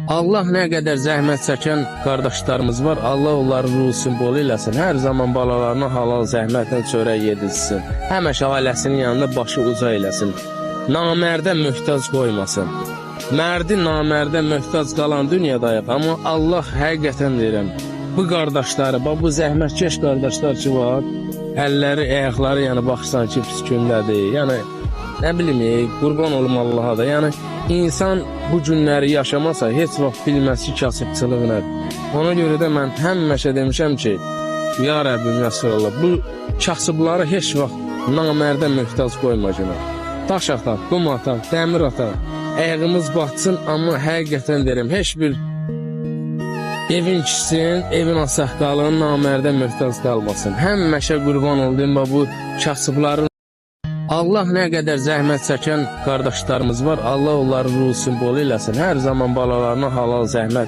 Allah nə qədər zəhmət çəkən qardaşlarımız var, Allah onları ruh simvolu eləsin. Hər zaman balalarına halal zəhmətlə çörək yedirsin. Həmişə ailəsinin yanında başı uca eləsin. Namərdə möhtac qoymasın. Mərdi namərdə möhtac qalan dünyadayıq. Amma Allah həqiqətən deyirəm, bu qardaşları, bu zəhmətkeş qardaşlar ki var, əlləri, ayaqları, yəni baxırsan ki, pis gündədir. Yəni, nə bilim, qurban olum Allaha da. Yəni, insan bu günləri yaşamasa, heç vaxt bilməz ki, kasıbçılıq nədir. Ona görə də mən həmişə demişəm ki, ya Rəbbim, ya Resulallah, bu kasıbları heç vaxt namərdə möhtac qoyma günə. Daş ataq, qum ataq, dəmir ataq, ayağımız batsın, amma həqiqətən deyirəm, heç bir evin kişinin, evin asaqalının namərdə möhtac qalmasın. Həmişə qurban oldum bu kasıbların. Allah nə qədər zəhmət çəkən qardaşlarımız var, Allah onları ruh simvolu eləsin. Hər zaman balalarına halal zəhmət